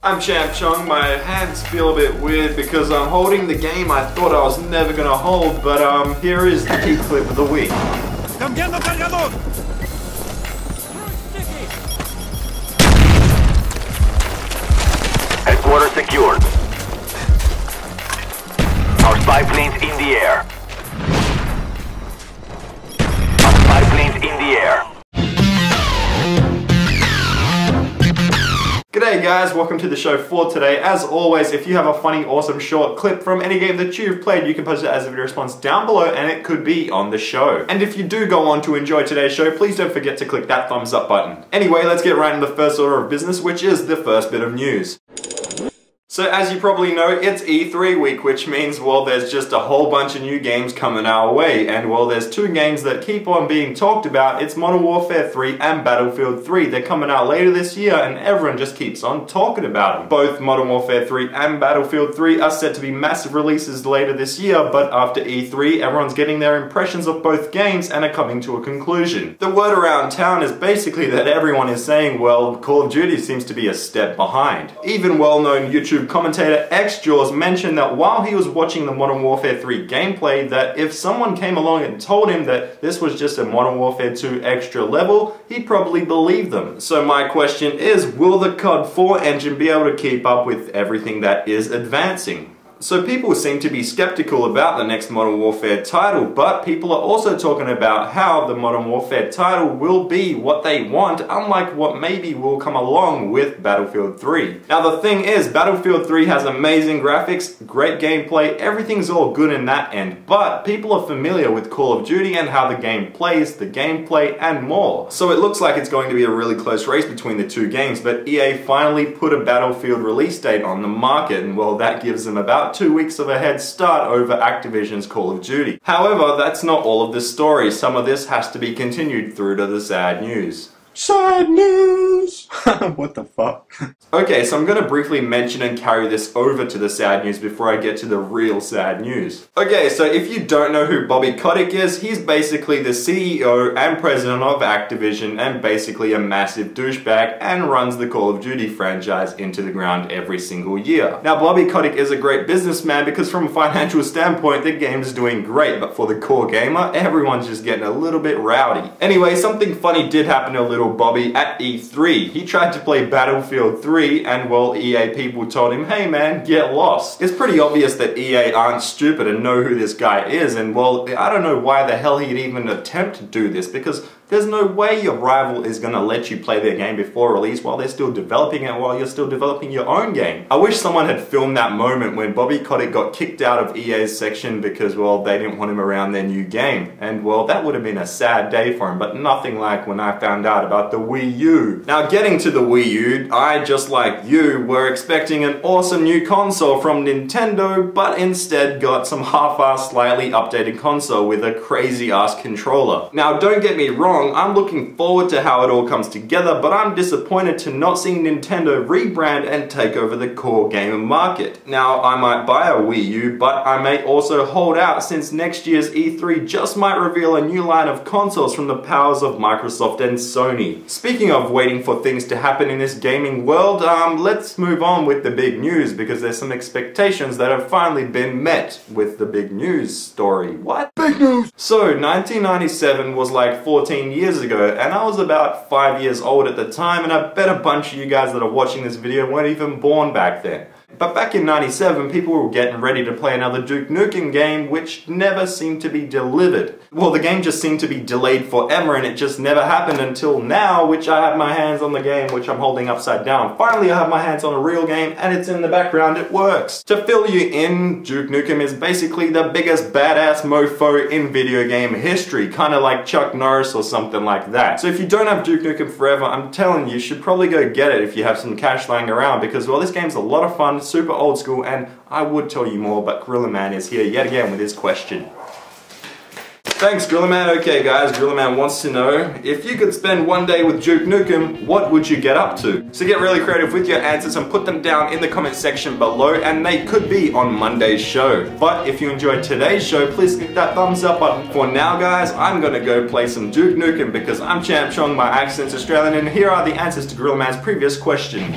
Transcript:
I'm Champ Chong. My hands feel a bit weird because I'm holding the game I thought I was never gonna hold, but here is the key clip of the week. Headquarters secured. Our spy planes in the air. Our spy planes in the air. G'day guys, welcome to the show for today. As always, if you have a funny, awesome short clip from any game that you've played, you can post it as a video response down below and it could be on the show. And if you do go on to enjoy today's show, please don't forget to click that thumbs up button. Anyway, let's get right into the first order of business, which is the first bit of news. So as you probably know, it's E3 week, which means, well, there's just a whole bunch of new games coming our way. And well, there's two games that keep on being talked about. It's Modern Warfare 3 and Battlefield 3. They're coming out later this year and everyone just keeps on talking about them. Both Modern Warfare 3 and Battlefield 3 are set to be massive releases later this year, but after E3, everyone's getting their impressions of both games and are coming to a conclusion. The word around town is basically that everyone is saying, well, Call of Duty seems to be a step behind. Even well-known YouTube commentator XJaws mentioned that while he was watching the Modern Warfare 3 gameplay, that if someone came along and told him that this was just a Modern Warfare 2 extra level, he'd probably believe them. So my question is, will the COD 4 engine be able to keep up with everything that is advancing? So people seem to be skeptical about the next Modern Warfare title, but people are also talking about how the Modern Warfare title will be what they want, unlike what maybe will come along with Battlefield 3. Now the thing is, Battlefield 3 has amazing graphics, great gameplay, everything's all good in that end, but people are familiar with Call of Duty and how the game plays, the gameplay, and more. So it looks like it's going to be a really close race between the two games, but EA finally put a Battlefield release date on the market, and well, that gives them about 2 weeks of a head start over Activision's Call of Duty. However, that's not all of the story. Some of this has to be continued through to the sad news. Sad news! What the fuck? Okay, so I'm gonna briefly mention and carry this over to the sad news before I get to the real sad news. Okay, so if you don't know who Bobby Kotick is, he's basically the CEO and president of Activision and basically a massive douchebag and runs the Call of Duty franchise into the ground every single year. Now, Bobby Kotick is a great businessman because from a financial standpoint, the game's doing great, but for the core gamer, everyone's just getting a little bit rowdy. Anyway, something funny did happen to little Bobby at E3. He tried to play Battlefield 3 and well, EA people told him, hey man, get lost. It's pretty obvious that EA aren't stupid and know who this guy is, and well, I don't know why the hell he'd even attempt to do this, because there's no way your rival is gonna let you play their game before release while they're still developing it, while you're still developing your own game. I wish someone had filmed that moment when Bobby Kotick got kicked out of EA's section because, well, they didn't want him around their new game. And, well, that would have been a sad day for him, but nothing like when I found out about the Wii U. Now, getting to the Wii U, I, just like you, were expecting an awesome new console from Nintendo, but instead got some half-assed, slightly updated console with a crazy-ass controller. Now, don't get me wrong, I'm looking forward to how it all comes together, but I'm disappointed to not see Nintendo rebrand and take over the core gamer market. Now, I might buy a Wii U, but I may also hold out since next year's E3 just might reveal a new line of consoles from the powers of Microsoft and Sony. Speaking of waiting for things to happen in this gaming world, let's move on with the big news, because there's some expectations that have finally been met with the big news story. What? Big news! So, 1997 was like 14 years ago, and I was about 5 years old at the time, and I bet a bunch of you guys that are watching this video weren't even born back then. But back in 97, people were getting ready to play another Duke Nukem game, which never seemed to be delivered. Well, the game just seemed to be delayed forever, and it just never happened until now, which I have my hands on the game, which I'm holding upside down. Finally, I have my hands on a real game, and it's in the background, it works. To fill you in, Duke Nukem is basically the biggest badass mofo in video game history, kinda like Chuck Norris or something like that. So if you don't have Duke Nukem Forever, I'm telling you, you should probably go get it if you have some cash lying around, because, well, this game's a lot of fun, super old school, and I would tell you more, but Gorilla Man is here yet again with his question. Thanks, Gorilla Man. Okay guys, Gorilla Man wants to know, if you could spend one day with Duke Nukem, what would you get up to? So get really creative with your answers and put them down in the comment section below, and they could be on Monday's show. But if you enjoyed today's show, please click that thumbs up button. For now guys, I'm gonna go play some Duke Nukem because I'm Champ Chong, my accent's Australian, and here are the answers to Gorilla Man's previous question.